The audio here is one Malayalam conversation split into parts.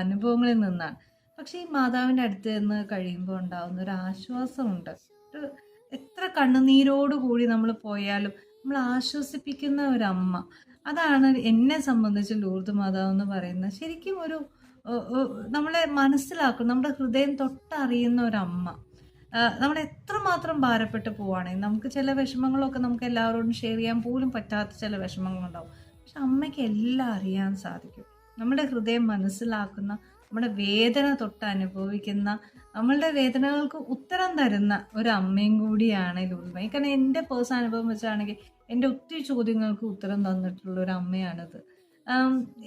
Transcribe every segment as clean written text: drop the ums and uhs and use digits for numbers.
അനുഭവങ്ങളിൽ നിന്നാണ്. പക്ഷേ ഈ മാതാവിൻ്റെ അടുത്ത് നിന്ന് കഴിയുമ്പോൾ ഉണ്ടാകുന്ന ഒരു ആശ്വാസമുണ്ട്. ഒരു എത്ര കണ്ണുനീരോട് കൂടി നമ്മൾ പോയാലും നമ്മൾ ആശ്വസിപ്പിക്കുന്ന ഒരമ്മ. അതാണ് എന്നെ സംബന്ധിച്ച് ലൂർദ് മാതാവ് എന്ന് പറയുന്നത്. ശരിക്കും ഒരു നമ്മളെ മനസ്സിലാക്കും, നമ്മുടെ ഹൃദയം തൊട്ടറിയുന്ന ഒരമ്മ. നമ്മൾ എത്രമാത്രം ഭാരപ്പെട്ട് പോവുകയാണെങ്കിൽ നമുക്ക് ചില വിഷമങ്ങളൊക്കെ നമുക്ക് എല്ലാവരോടും ഷെയർ ചെയ്യാൻ പോലും പറ്റാത്ത ചില വിഷമങ്ങളുണ്ടാവും. പക്ഷെ അമ്മയ്ക്ക് എല്ലാം അറിയാൻ സാധിക്കും. നമ്മുടെ ഹൃദയം മനസ്സിലാക്കുന്ന, നമ്മുടെ വേദന തൊട്ട് അനുഭവിക്കുന്ന, നമ്മളുടെ വേദനകൾക്ക് ഉത്തരം തരുന്ന ഒരു അമ്മയും കൂടിയാണ് ലൂർദ്. കാരണം എൻ്റെ പേഴ്സണൽ അനുഭവം വെച്ചാണെങ്കിൽ എൻ്റെ ഒത്തിരി ചോദ്യങ്ങൾക്ക് ഉത്തരം തന്നിട്ടുള്ള ഒരു അമ്മയാണിത്.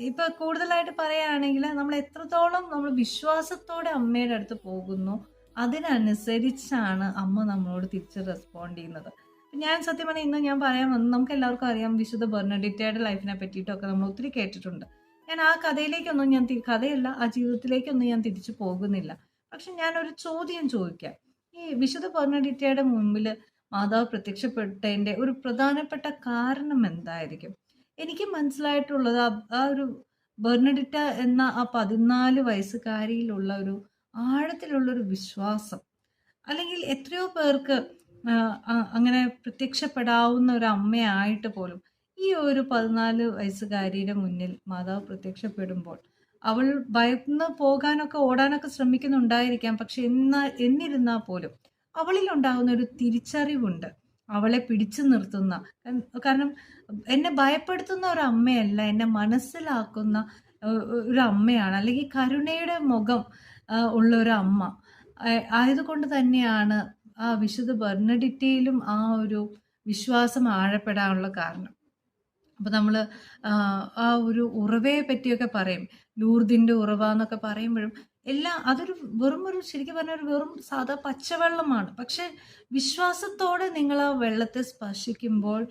ഇപ്പൊ കൂടുതലായിട്ട് പറയുകയാണെങ്കിൽ നമ്മൾ എത്രത്തോളം നമ്മൾ വിശ്വാസത്തോടെ അമ്മയുടെ അടുത്ത് പോകുന്നു, അതിനനുസരിച്ചാണ് അമ്മ നമ്മളോട് തിരിച്ച് റെസ്പോണ്ട് ചെയ്യുന്നത്. ഞാൻ സത്യം പറഞ്ഞാൽ ഇന്ന് ഞാൻ പറയാൻ വന്നത്, നമുക്ക് എല്ലാവർക്കും അറിയാം വിശുദ്ധ ബെർണഡിറ്റയുടെ ലൈഫിനെ പറ്റിയിട്ടൊക്കെ നമ്മൾ ഒത്തിരി കേട്ടിട്ടുണ്ട്. ഞാൻ ആ കഥയിലേക്കൊന്നും കഥയല്ല, ആ ജീവിതത്തിലേക്കൊന്നും ഞാൻ തിരിച്ചു പോകുന്നില്ല. പക്ഷെ ഞാനൊരു ചോദ്യം ചോദിക്കാം. ഈ വിശുദ്ധ ബെർണഡിറ്റയുടെ മുമ്പിൽ മാതാവ് പ്രത്യക്ഷപ്പെട്ടതിൻ്റെ ഒരു പ്രധാനപ്പെട്ട കാരണം എന്തായിരിക്കും? എനിക്ക് മനസ്സിലായിട്ടുള്ളത് ആ ഒരു ബെർണഡിറ്റ എന്ന ആ 14 വയസ്സുകാരിയിലുള്ള ഒരു ആഴത്തിലുള്ളൊരു വിശ്വാസം, അല്ലെങ്കിൽ എത്രയോ പേർക്ക് അങ്ങനെ പ്രത്യക്ഷപ്പെടാവുന്ന ഒരു അമ്മയായിട്ട് പോലും ഈ ഒരു 14 വയസ്സുകാരിയുടെ മുന്നിൽ മാതാവ് പ്രത്യക്ഷപ്പെടുമ്പോൾ അവൾ ഭയന്ന് പോകാനൊക്കെ ഓടാനൊക്കെ ശ്രമിക്കുന്നുണ്ടായിരിക്കാം. പക്ഷെ എന്നിരുന്നാൽ പോലും അവളിൽ ഉണ്ടാകുന്ന ഒരു തിരിച്ചറിവുണ്ട്, അവളെ പിടിച്ചു നിർത്തുന്ന. കാരണം എന്നെ ഭയപ്പെടുത്തുന്ന ഒരു അമ്മയല്ല, എന്നെ മനസ്സിലാക്കുന്ന ഒരു അമ്മയാണ്, അല്ലെങ്കിൽ കരുണയുടെ മുഖം ഉള്ള ഒരു അമ്മ ആയതുകൊണ്ട് തന്നെയാണ് ആ വിശുദ്ധ ബെർണഡിറ്റയിലും ആ ഒരു വിശ്വാസം ആഴപ്പെടാനുള്ള കാരണം. അപ്പോൾ നമ്മൾ ആ ഒരു ഉറവയെ പറ്റിയൊക്കെ പറയും, ലൂർദിൻ്റെ ഉറവ എന്നൊക്കെ പറയുമ്പോഴും എല്ലാം അതൊരു ശരിക്കും പറഞ്ഞാൽ ഒരു വെറും സാധാ പച്ചവെള്ളമാണ്. പക്ഷെ വിശ്വാസത്തോടെ നിങ്ങൾ ആ വെള്ളത്തെ സ്പർശിക്കുമ്പോൾ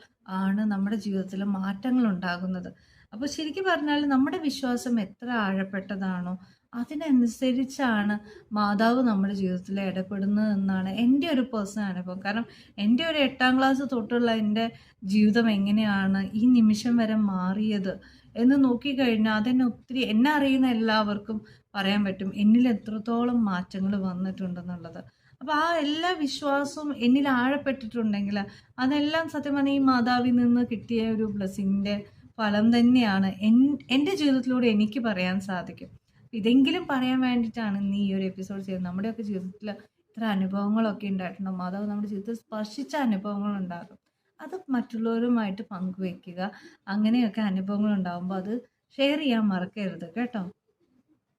ആണ് നമ്മുടെ ജീവിതത്തിൽ മാറ്റങ്ങൾ ഉണ്ടാകുന്നത്. അപ്പോൾ ശരിക്കും പറഞ്ഞാൽ നമ്മുടെ വിശ്വാസം എത്ര ആഴപ്പെട്ടതാണോ അതിനനുസരിച്ചാണ് മാതാവ് നമ്മുടെ ജീവിതത്തിൽ ഇടപെടുന്നത് എന്നാണ് എൻ്റെ ഒരു പേഴ്സണൽ അനുഭവം. കാരണം എൻ്റെ ഒരു 8ാം ക്ലാസ് തൊട്ടുള്ള എൻ്റെ ജീവിതം എങ്ങനെയാണ് ഈ നിമിഷം വരെ മാറിയത് എന്ന് നോക്കിക്കഴിഞ്ഞാൽ അതെന്നെ ഒത്തിരി, എന്നെ അറിയുന്ന എല്ലാവർക്കും പറയാൻ പറ്റും എന്നിൽ എത്രത്തോളം മാറ്റങ്ങൾ വന്നിട്ടുണ്ടെന്നുള്ളത്. അപ്പോൾ ആ എല്ലാ വിശ്വാസവും എന്നിൽ ആഴപ്പെട്ടിട്ടുണ്ടെങ്കിൽ അതെല്ലാം സത്യം പറഞ്ഞാൽ ഈ മാതാവിൽ നിന്ന് കിട്ടിയ ഒരു ബ്ലെസ്സിങ്ങിൻ്റെ ഫലം തന്നെയാണ് എൻ്റെ ജീവിതത്തിലൂടെ എനിക്ക് പറയാൻ സാധിക്കും. ഇതെങ്കിലും പറയാൻ വേണ്ടിയിട്ടാണ് ഇന്ന് ഈ ഒരു എപ്പിസോഡ് ചെയ്യുന്നത്. നമ്മുടെയൊക്കെ ജീവിതത്തിൽ ഇത്ര അനുഭവങ്ങളൊക്കെ ഉണ്ടായിട്ടുണ്ടോ, മാതാവ് നമ്മുടെ ജീവിതത്തിൽ സ്പർശിച്ച അനുഭവങ്ങൾ ഉണ്ടാകും. അത് മറ്റുള്ളവരുമായിട്ട് പങ്കുവെക്കുക. അങ്ങനെയൊക്കെ അനുഭവങ്ങൾ ഉണ്ടാകുമ്പോൾ അത് ഷെയർ ചെയ്യാൻ മറക്കരുത് കേട്ടോ.